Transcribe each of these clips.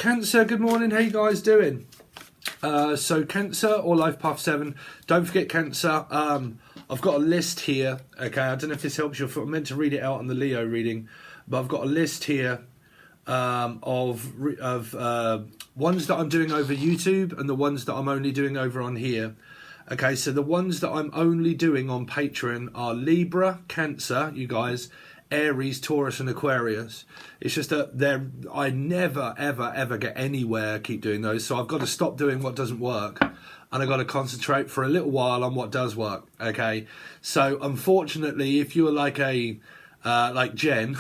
Cancer, good morning. How you guys doing? So Cancer or Life Path 7. Don't forget Cancer. I've got a list here. Okay, I don't know if this helps you. I'm meant to read it out on the Leo reading, but I've got a list here of ones that I'm doing over YouTube and the ones that I'm only doing over on here. Okay, so the ones that I'm only doing on Patreon are Libra, Cancer, you guys, Aries, Taurus and Aquarius. It's just that I never ever get anywhere keep doing those, so I've got to stop doing what doesn't work and I've got to concentrate for a little while on what does work. Okay, so unfortunately, if you're like like Jen,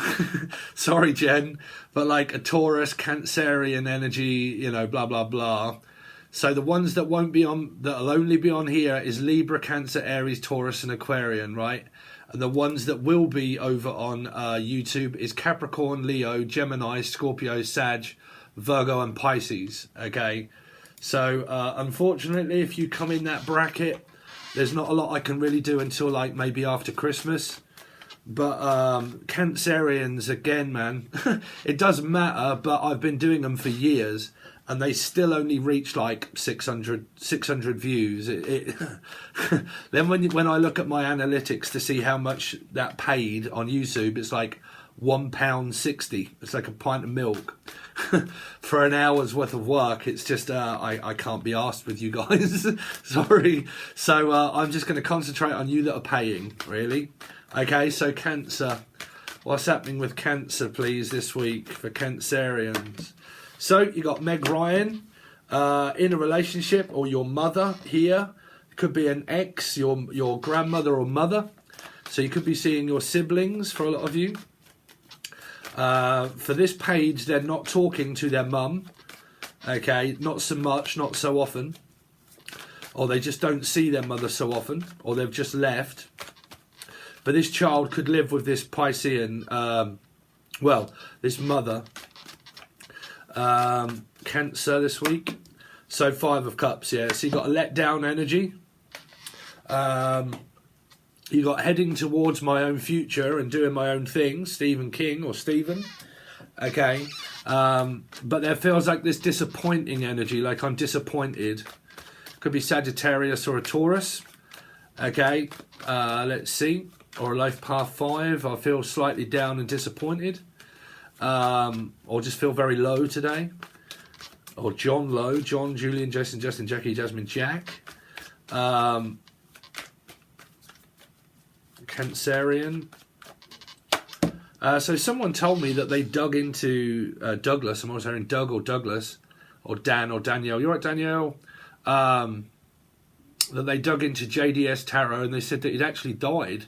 sorry Jen, but like a Taurus, Cancerian energy, you know, blah blah blah. So the ones that won't be on, that'll only be on here is Libra, Cancer, Aries, Taurus and Aquarian, right? And the ones that will be over on YouTube is Capricorn, Leo, Gemini, Scorpio, Sag, Virgo and Pisces, okay? So unfortunately, if you come in that bracket, there's not a lot I can really do until like maybe after Christmas. But Cancerians, again, man, it doesn't matter, but I've been doing them for years and they still only reach like 600 views. Then when I look at my analytics to see how much that paid on YouTube, it's like £1.60. It's like a pint of milk for an hour's worth of work. It's just I can't be asked with you guys. Sorry. So I'm just going to concentrate on you that are paying, really. Okay, so Cancer. What's happening with Cancer, please, this week for Cancerians? So you got Meg Ryan in a relationship, or your mother here. It could be an ex, your grandmother or mother. So you could be seeing your siblings for a lot of you. For this page, they're not talking to their mum. Okay, not so much, not so often. Or they just don't see their mother so often, or they've just left. But this child could live with this Piscean, this mother. Cancer this week. So 5 of Cups, yeah. So you got a let down energy. You got heading towards my own future and doing my own thing, Stephen King or Stephen. Okay. But there feels like this disappointing energy, like I'm disappointed. Could be Sagittarius or a Taurus. Okay. Let's see. Or a Life Path 5. I feel slightly down and disappointed. Or just feel very low today. Or John Low. John, Julian, Jason, Justin, Jackie, Jasmine, Jack. Cancerian. So someone told me that they dug into Douglas. I'm always hearing Doug or Douglas. Or Dan or Danielle. You all right, Danielle? That they dug into JDS Tarot and they said that he'd actually died.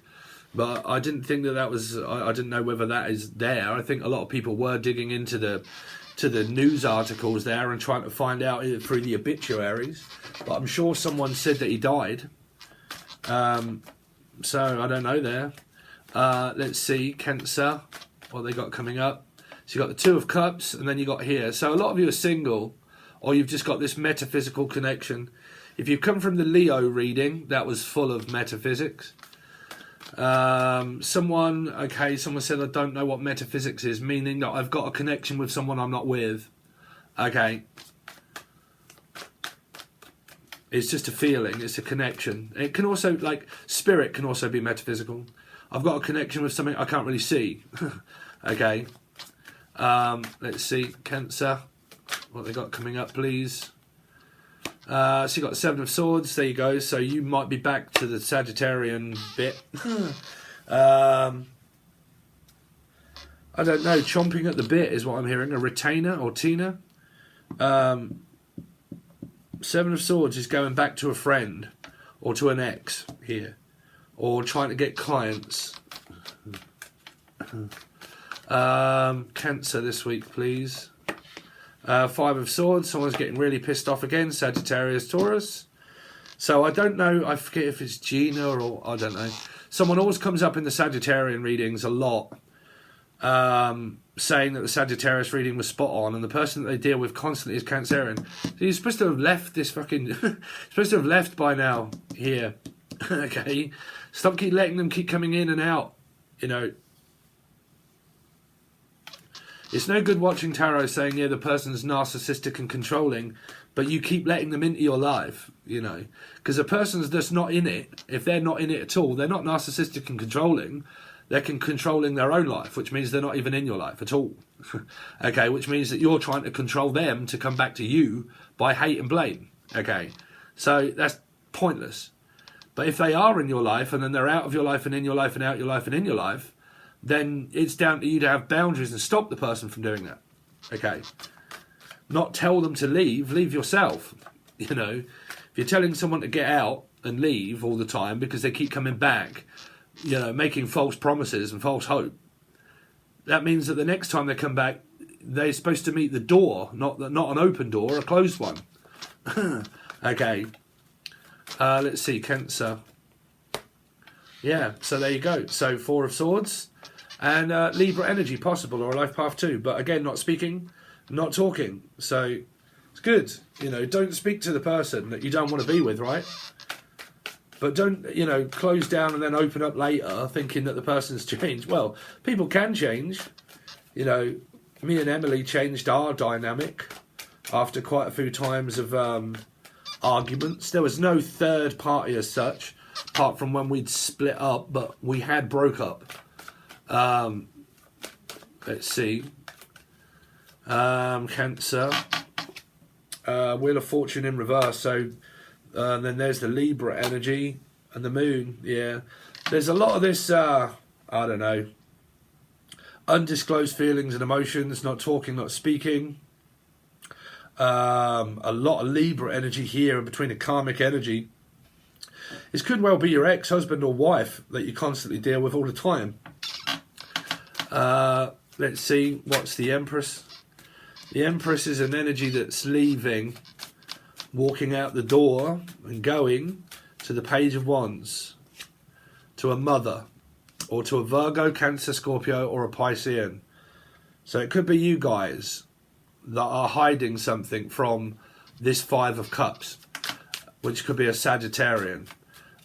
But I didn't think that was. I didn't know whether that is there. I think a lot of people were digging into the news articles there and trying to find out through the obituaries. But I'm sure someone said that he died. So I don't know there. Let's see, Cancer. What they got coming up? So you got the 2 of Cups, and then you got here. So a lot of you are single, or you've just got this metaphysical connection. If you come from the Leo reading, that was full of metaphysics. Someone said I don't know what metaphysics is, meaning that I've got a connection with someone I'm not with. Okay, it's just a feeling, it's a connection. It can also, like, spirit can also be metaphysical. I've got a connection with something I can't really see. Okay, let's see, Cancer, what they got coming up, please. So you got 7 of Swords, there you go. So you might be back to the Sagittarian bit. I don't know, chomping at the bit is what I'm hearing. A retainer or Tina. 7 of Swords is going back to a friend or to an ex here. Or trying to get clients. Cancer this week, please. 5 of Swords, someone's getting really pissed off again, Sagittarius, Taurus. So I don't know, I forget if it's Gina or I don't know. Someone always comes up in the Sagittarian readings a lot, saying that the Sagittarius reading was spot on, and the person that they deal with constantly is Cancerian. So you're supposed to have left this fucking, supposed to have left by now here. Okay, stop letting them keep coming in and out, you know. It's no good watching tarot saying, yeah, the person's narcissistic and controlling, but you keep letting them into your life, you know. Because a person's just not in it, if they're not in it at all, they're not narcissistic and controlling. They're controlling their own life, which means they're not even in your life at all. Okay, which means that you're trying to control them to come back to you by hate and blame. Okay, so that's pointless. But if they are in your life, and then they're out of your life and in your life and out your life and in your life, then it's down to you to have boundaries and stop the person from doing that. Okay, not tell them to leave yourself. You know, if you're telling someone to get out and leave all the time because they keep coming back, you know, making false promises and false hope, that means that the next time they come back, they're supposed to meet the door, not an open door, a closed one. Okay. Let's see, Cancer. Yeah, so there you go. So 4 of Swords and Libra energy possible, or a life path too. But again, not speaking, not talking. So it's good. You know, don't speak to the person that you don't want to be with, right? But don't, you know, close down and then open up later thinking that the person's changed. Well, people can change. You know, me and Emily changed our dynamic after quite a few times of arguments. There was no third party as such, apart from when we'd split up, but we had broke up. Let's see. Cancer. Wheel of Fortune in reverse. So then there's the Libra energy and the Moon. Yeah, there's a lot of this, I don't know, undisclosed feelings and emotions, not talking, not speaking. A lot of Libra energy here, and between the karmic energy. This could well be your ex-husband or wife that you constantly deal with all the time. Let's see, what's the Empress? The Empress is an energy that's leaving, walking out the door and going to the Page of Wands, to a mother, or to a Virgo, Cancer, Scorpio, or a Piscean. So it could be you guys that are hiding something from this 5 of Cups, which could be a Sagittarian.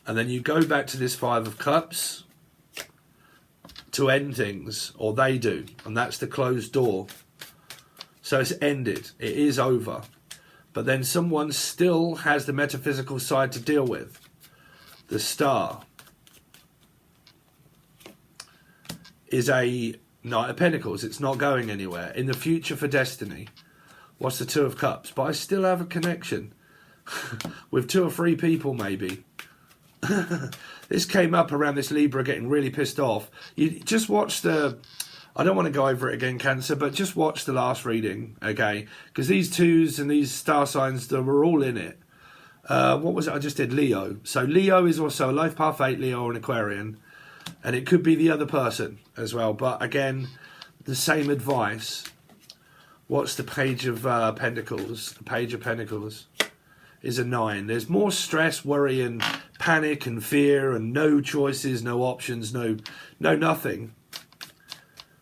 And then you go back to this 5 of Cups to end things, or they do, and that's the closed door. So it's ended, it is over. But then someone still has the metaphysical side to deal with. The Star is a Knight of Pentacles. It's not going anywhere. In the future for destiny. What's the 2 of Cups? But I still have a connection with 2 or 3 people maybe. This came up around this Libra getting really pissed off. You just watch the... I don't want to go over it again, Cancer, but just watch the last reading, okay? Because these 2s and these star signs, they were all in it. What was it? I just did Leo. So Leo is also a life path 8, Leo, and Aquarian. And it could be the other person as well. But again, the same advice. What's the Page of Pentacles? The Page of Pentacles is a 9. There's more stress, worry, and panic and fear, and no choices, no options, no nothing.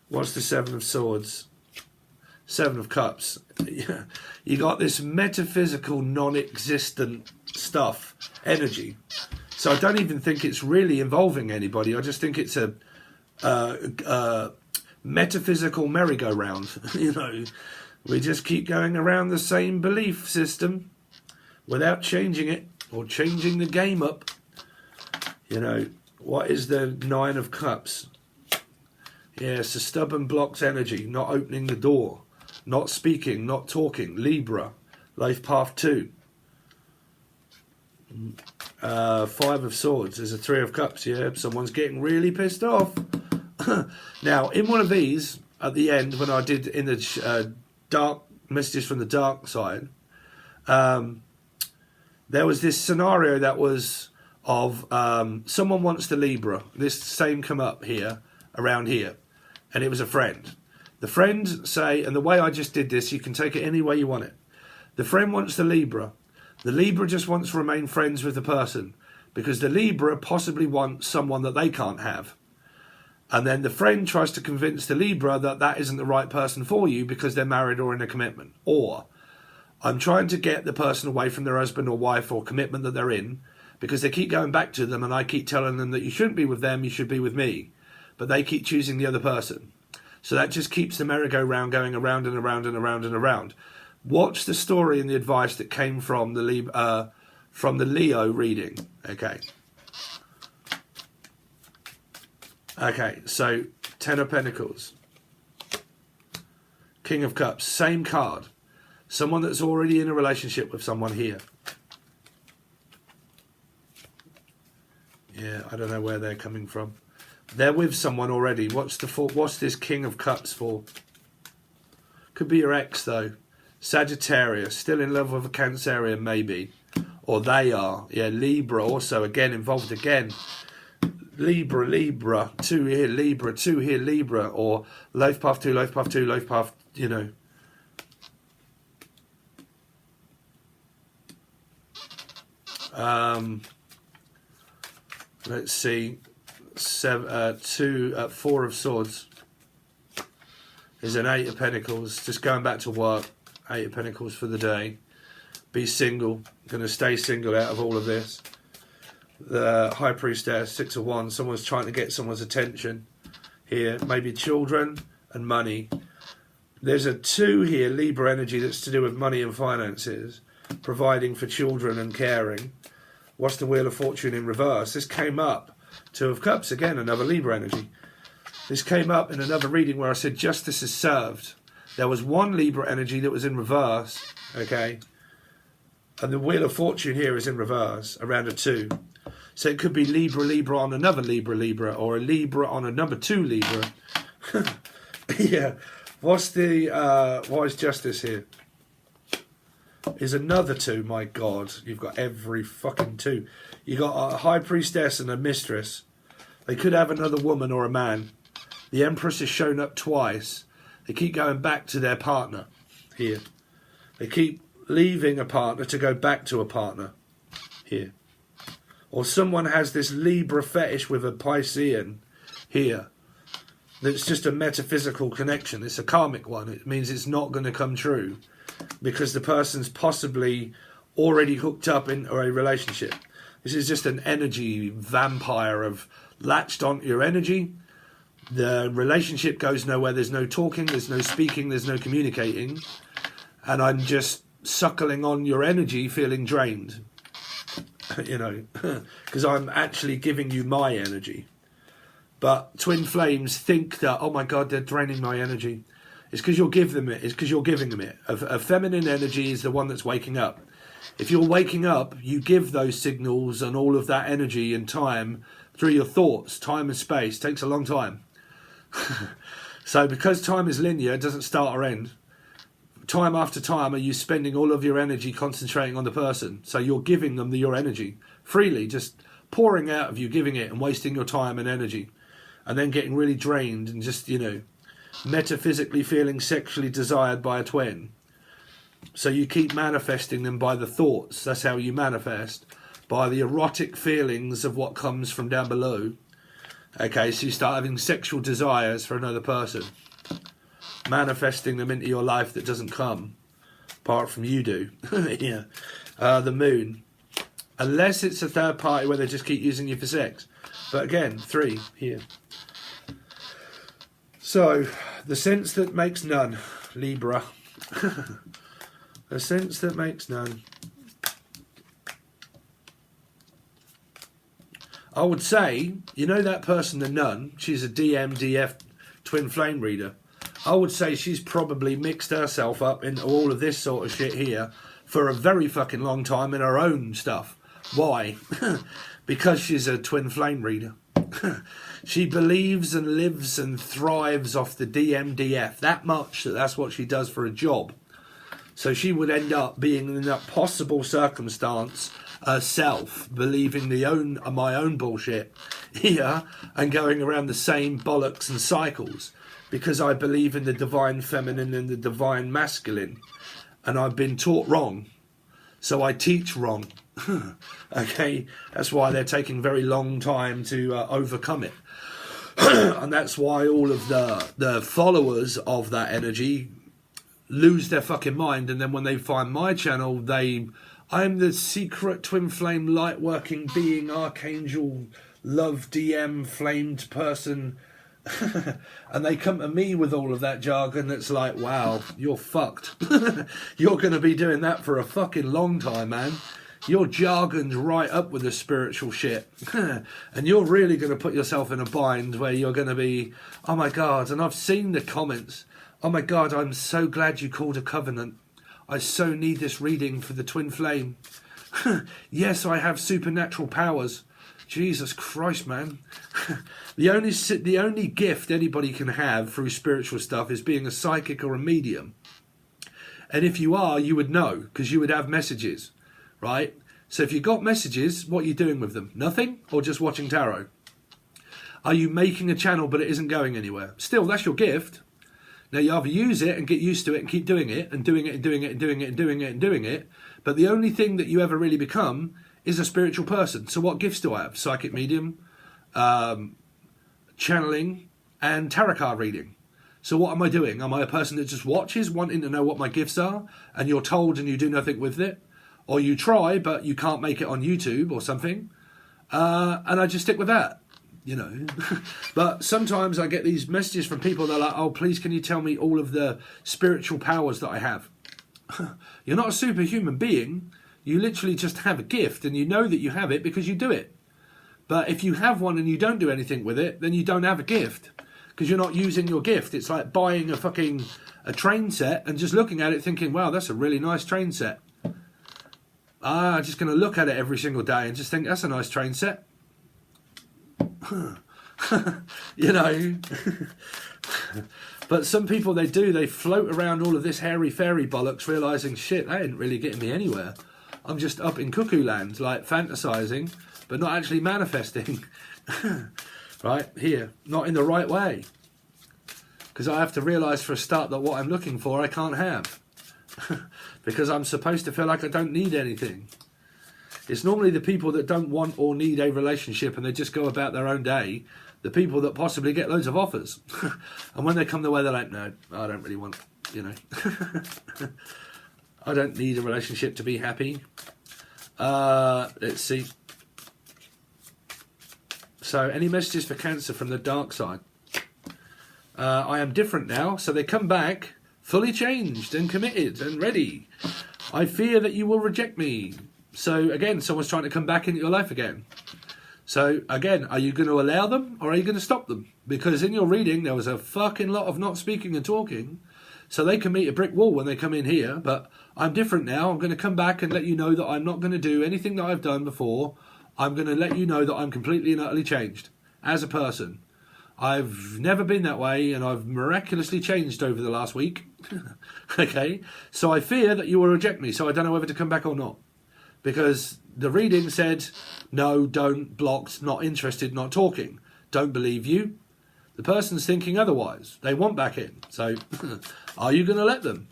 What's the 7 of Swords? 7 of Cups. You got this metaphysical, non-existent stuff, energy. So I don't even think it's really involving anybody. I just think it's a metaphysical merry-go-round. You know, we just keep going around the same belief system without changing it or changing the game up. You know, what is the 9 of Cups? Yeah, it's a stubborn blocks energy, not opening the door, not speaking, not talking. Libra, life path 2. 5 of Swords is a 3 of Cups. Yeah, someone's getting really pissed off. Now, in one of these, at the end, when I did in the dark messages from the dark side, there was this scenario that was of someone wants the Libra. This same come up here, around here, and it was a friend. The friend say, and the way I just did this, you can take it any way you want it. The friend wants the Libra. The Libra just wants to remain friends with the person because the Libra possibly wants someone that they can't have. And then the friend tries to convince the Libra that that isn't the right person for you because they're married or in a commitment. Or, I'm trying to get the person away from their husband or wife or commitment that they're in because they keep going back to them and I keep telling them that you shouldn't be with them, you should be with me. But they keep choosing the other person. So that just keeps the merry-go-round going around and around and around and around. Watch the story and the advice that came from the Leo reading. Okay. Okay, so Ten of Pentacles. King of Cups, same card. Someone that's already in a relationship with someone here. Yeah, I don't know where they're coming from. They're with someone already. What's this King of Cups for? Could be your ex, though. Sagittarius, still in love with a Cancerian, maybe. Or they are. Yeah, Libra also, again, involved again. Libra, 2 here, Libra, 2 here, Libra. Or Life Path 2, Life Path 2, Life Path, you know. Let's see. 4 of Swords. There's an 8 of Pentacles. Just going back to work. 8 of Pentacles for the day. Be single. Going to stay single out of all of this. The High Priestess, 6 of Wands. Someone's trying to get someone's attention here. Maybe children and money. There's a 2 here, Libra energy, that's to do with money and finances. Providing for children and caring. What's the Wheel of Fortune in reverse? This came up. 2 of Cups, again, another Libra energy. This came up in another reading where I said justice is served. There was one Libra energy that was in reverse, okay? And the Wheel of Fortune here is in reverse, around a 2. So it could be Libra on another Libra, or a Libra on a number 2 Libra. Yeah. What's the, why is justice here? Is another 2, my God. You've got every fucking 2. You got a High Priestess and a Mistress. They could have another woman or a man. The Empress is shown up twice. They keep going back to their partner here. They keep leaving a partner to go back to a partner here. Or someone has this Libra fetish with a Piscean here. That's just a metaphysical connection. It's a karmic one. It means it's not going to come true because the person's possibly already hooked up in a relationship. This is just an energy vampire of latched onto your energy. The relationship goes nowhere. There's no talking, there's no speaking, there's no communicating. And I'm just suckling on your energy, feeling drained. You know, because I'm actually giving you my energy. But twin flames think that, oh my God, they're draining my energy. It's because you're giving them it. It's because you're giving them it. A feminine energy is the one that's waking up. If you're waking up, you give those signals and all of that energy and time through your thoughts. Time and space takes a long time. So because time is linear, it doesn't start or end. Time after time are you spending all of your energy concentrating on the person. So you're giving them your energy freely, just pouring out of you, giving it and wasting your time and energy. And then getting really drained and just, you know, metaphysically feeling sexually desired by a twin. So you keep manifesting them by the thoughts. That's how you manifest. By the erotic feelings of what comes from down below. Okay, so you start having sexual desires for another person. Manifesting them into your life that doesn't come. Apart from you do. Yeah. The moon. Unless it's a third party where they just keep using you for sex. But again, 3 here. So, the sense that makes none. Libra. The sense that makes none. I would say, you know that person, the nun, she's a DMDF twin flame reader. I would say she's probably mixed herself up into all of this sort of shit here for a very fucking long time in her own stuff. Why? Because she's a twin flame reader. She believes and lives and thrives off the DMDF that much that that's what she does for a job. So she would end up being in that possible circumstance herself, believing my own bullshit here and going around the same bollocks and cycles because I believe in the divine feminine and the divine masculine and I've been taught wrong. So I teach wrong. Okay, that's why they're taking very long time to overcome it. And that's why all of the followers of that energy lose their fucking mind, and then when they find my channel, I'm the secret twin flame light working being, archangel, love DM, flamed person, And they come to me with all of that jargon. It's like, wow, you're fucked. You're going to be doing that for a fucking long time, man. Your jargon's right up with the spiritual shit. And you're really going to put yourself in a bind where you're going to be, oh my God. And I've seen the comments. Oh my God, I'm so glad you called a covenant. I so need this reading for the twin flame. Yes, I have supernatural powers. Jesus Christ, man. The only gift anybody can have through spiritual stuff is being a psychic or a medium. And if you are, you would know, because you would have messages, right? So if you got messages, what are you doing with them? Nothing? Or just watching tarot? Are you making a channel but it isn't going anywhere? Still, that's your gift. Now you either use it and get used to it and keep doing it and doing it and doing it and doing it and doing it and doing it. But the only thing that you ever really become is a spiritual person. So what gifts do I have? Psychic medium, channeling, and tarot card reading. So what am I doing? Am I a person that just watches, wanting to know what my gifts are, and you're told and you do nothing with it? Or you try, but you can't make it on YouTube or something, and I just stick with that, you know. But sometimes I get these messages from people that are like, oh, please can you tell me all of the spiritual powers that I have? You're not a superhuman being. You literally just have a gift, and you know that you have it because you do it. But if you have one and you don't do anything with it, then you don't have a gift, because you're not using your gift. It's like buying a train set and just looking at it thinking, wow, that's a really nice train set. I'm just going to look at it every single day and just think, that's a nice train set. You know. But some people, they float around all of this hairy-fairy bollocks, realising, shit, that ain't really getting me anywhere. I'm just up in cuckoo land, like fantasising, but not actually manifesting. Right, here, not in the right way. Because I have to realise for a start that what I'm looking for I can't have. Because I'm supposed to feel like I don't need anything. It's normally the people that don't want or need a relationship and they just go about their own day, the people that possibly get loads of offers. And when they come their way, they're like, no, I don't really want, you know. I don't need a relationship to be happy. Let's see. So, any messages for Cancer from the dark side? I am different now, so they come back fully changed and committed and ready. I fear that you will reject me. So again, someone's trying to come back into your life again. So again, are you going to allow them or are you going to stop them? Because in your reading, there was a fucking lot of not speaking and talking. So they can meet a brick wall when they come in here. But I'm different now. I'm going to come back and let you know that I'm not going to do anything that I've done before. I'm going to let you know that I'm completely and utterly changed as a person. I've never been that way, and I've miraculously changed over the last week. Okay, so I fear that you will reject me, so I don't know whether to come back or not. Because the reading said, no, don't, blocked, not interested, not talking. Don't believe you. The person's thinking otherwise. They want back in. So, are you going to let them?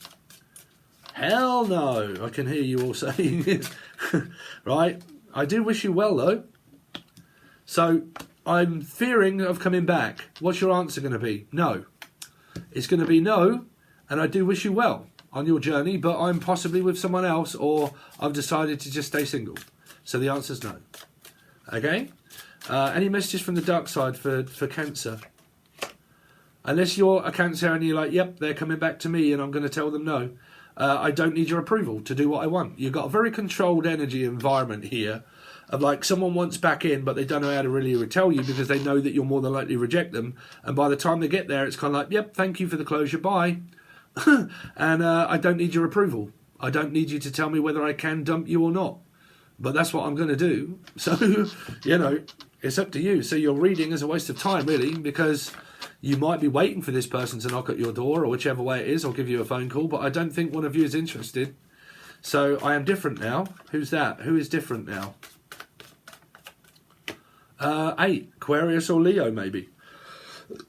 Hell no, I can hear you all saying. Right, I do wish you well, though. So, I'm fearing of coming back. What's your answer going to be? No. It's going to be no, and I do wish you well on your journey, but I'm possibly with someone else, or I've decided to just stay single. So the answer's no. Okay? Any messages from the dark side for Cancer? Unless you're a Cancer and you're like, yep, they're coming back to me and I'm going to tell them no. I don't need your approval to do what I want. You've got a very controlled energy environment here of like someone wants back in, but they don't know how to really tell you because they know that you'll more than likely reject them. And by the time they get there, it's kind of like, yep, thank you for the closure, bye. And I don't need your approval. I don't need you to tell me whether I can dump you or not. But that's what I'm going to do. So, you know, it's up to you. So your reading is a waste of time, really, because you might be waiting for this person to knock at your door or whichever way it is, or give you a phone call. But I don't think one of you is interested. So I am different now. Who's that? Who is different now? 8. Aquarius or Leo, maybe.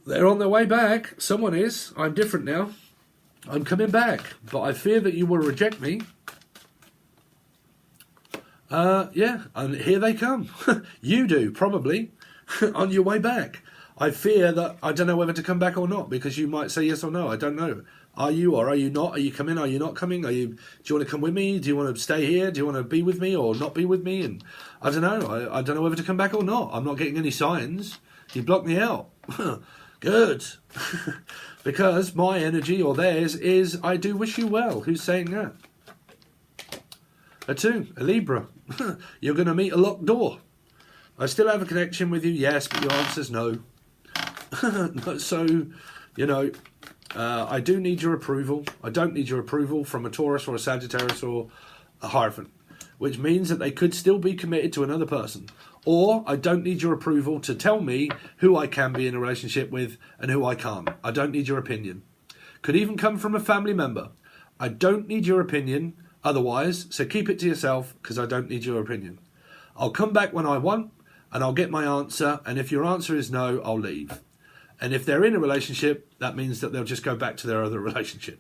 They're on their way back. Someone is. I'm different now. I'm coming back. But I fear that you will reject me. Yeah, and here they come. You do, probably, on your way back. I fear that I don't know whether to come back or not, because you might say yes or no. I don't know. Are you or are you not? Are you coming? Are you not coming? Do you want to come with me? Do you want to stay here? Do you want to be with me or not be with me? And I don't know. I don't know whether to come back or not. I'm not getting any signs. You blocked me out. Good. Because my energy, or theirs, is I do wish you well. Who's saying that? A 2, a Libra. You're going to meet a locked door. I still have a connection with you, yes, but your answer's no. So, you know, I do need your approval. I don't need your approval from a Taurus or a Sagittarius or a Hierophant, which means that they could still be committed to another person. Or I don't need your approval to tell me who I can be in a relationship with and who I can't. I don't need your opinion. Could even come from a family member. I don't need your opinion otherwise, so keep it to yourself because I don't need your opinion. I'll come back when I want and I'll get my answer, and if your answer is no, I'll leave. And if they're in a relationship, that means that they'll just go back to their other relationship,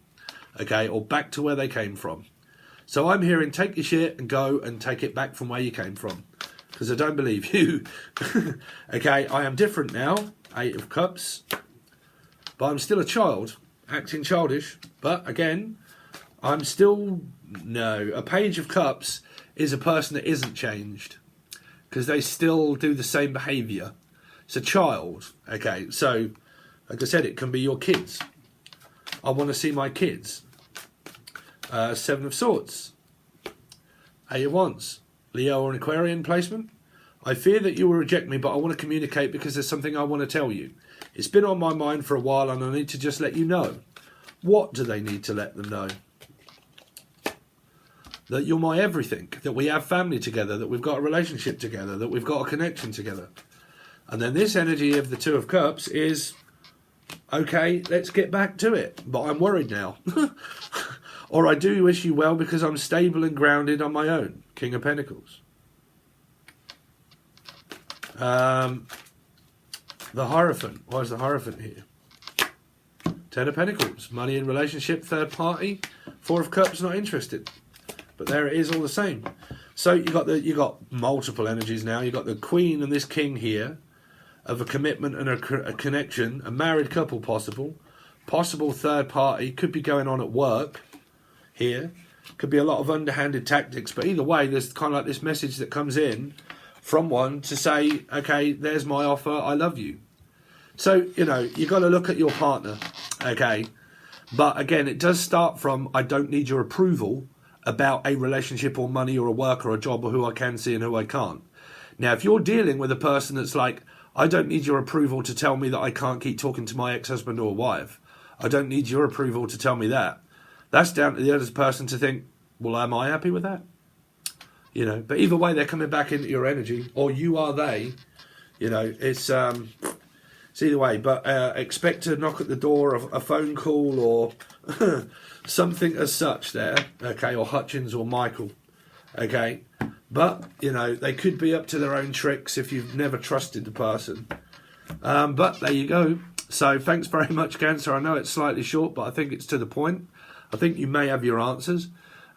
okay, or back to where they came from. So I'm hearing take your shit and go and take it back from where you came from. Because I don't believe you. Okay, I am different now. 8 of Cups. But I'm still a child. Acting childish. But again, I'm still... No. A Page of Cups is a person that isn't changed. Because they still do the same behaviour. It's a child. Okay, so, like I said, it can be your kids. I want to see my kids. 7 of Swords. 8 of Wands. Leo or an Aquarian placement. I fear that you will reject me, but I want to communicate because there's something I want to tell you. It's been on my mind for a while and I need to just let you know. What do they need to let them know? That you're my everything, that we have family together, that we've got a relationship together, that we've got a connection together. And then this energy of the 2 of Cups is, okay, let's get back to it. But I'm worried now. Or I do wish you well because I'm stable and grounded on my own. King of Pentacles. The Hierophant. Why is the Hierophant here? 10 of Pentacles. Money in relationship, third party. 4 of Cups, not interested. But there it is all the same. So you got multiple energies now. You got the Queen and this King here of a commitment and a connection. A married couple possible. Possible third party. Could be going on at work. Here could be a lot of underhanded tactics, but either way there's kind of like this message that comes in from one to say, okay, there's my offer, I love you. So, you know, you got to look at your partner, okay, but again, it does start from I don't need your approval about a relationship or money or a work or a job or who I can see and who I can't. Now, if you're dealing with a person that's like, I don't need your approval to tell me that I can't keep talking to my ex-husband or wife, I don't need your approval to tell me that. That's down to the other person to think, well, am I happy with that? You know, but either way, they're coming back into your energy, or you are they. You know, it's either way. But expect to knock at the door of a phone call or something as such there, okay, or Hutchins or Michael, okay. But, you know, they could be up to their own tricks if you've never trusted the person. But there you go. So thanks very much, Cancer. I know it's slightly short, but I think it's to the point. I think you may have your answers.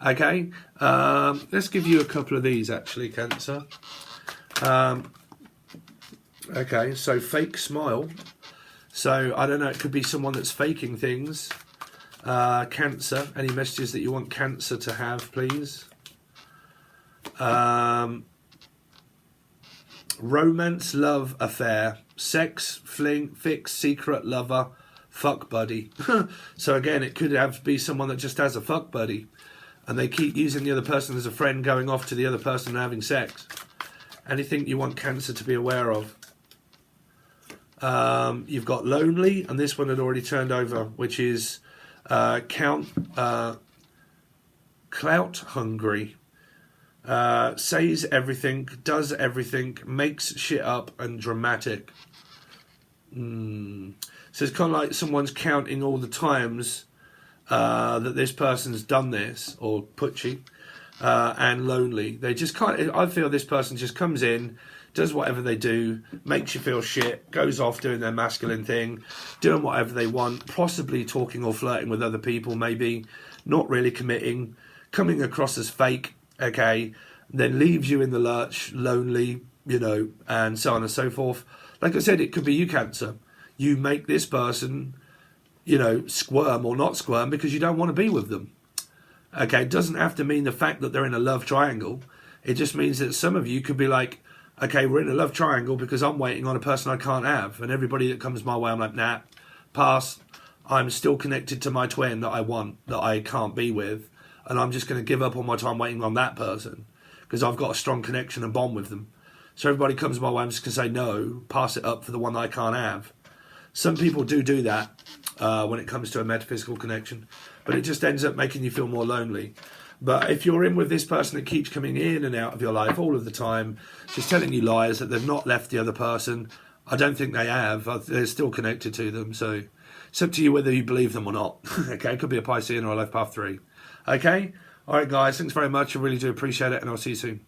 Okay, let's give you a couple of these actually, Cancer. Okay, so fake smile. So I don't know, it could be someone that's faking things. Cancer, any messages that you want Cancer to have, please? Romance, love, affair, sex, fling, fix, secret, lover, fuck buddy. So again, it could be someone that just has a fuck buddy and they keep using the other person as a friend, going off to the other person and having sex. Anything you want Cancer to be aware of. You've got lonely, and this one had already turned over, which is clout hungry. Says everything, does everything, makes shit up, and dramatic. So it's kind of like someone's counting all the times that this person's done this, or putchy, and lonely. They just I feel this person just comes in, does whatever they do, makes you feel shit, goes off doing their masculine thing, doing whatever they want, possibly talking or flirting with other people, maybe, not really committing, coming across as fake, okay, then leaves you in the lurch, lonely, you know, and so on and so forth. Like I said, it could be you, Cancer. You make this person, you know, squirm or not squirm because you don't want to be with them. Okay, it doesn't have to mean the fact that they're in a love triangle. It just means that some of you could be like, Okay, we're in a love triangle because I'm waiting on a person I can't have. And everybody that comes my way, I'm like, nah, pass. I'm still connected to my twin that I want, that I can't be with. And I'm just going to give up all my time waiting on that person because I've got a strong connection and bond with them. So everybody comes my way, I'm just going to say no, pass it up for the one that I can't have. Some people do that when it comes to a metaphysical connection, but it just ends up making you feel more lonely. But if you're in with this person that keeps coming in and out of your life all of the time, just telling you lies that they've not left the other person, I don't think they have. They're still connected to them. So it's up to you whether you believe them or not. Okay, it could be a Piscean or a life path 3. Okay, all right, guys, thanks very much. I really do appreciate it, and I'll see you soon.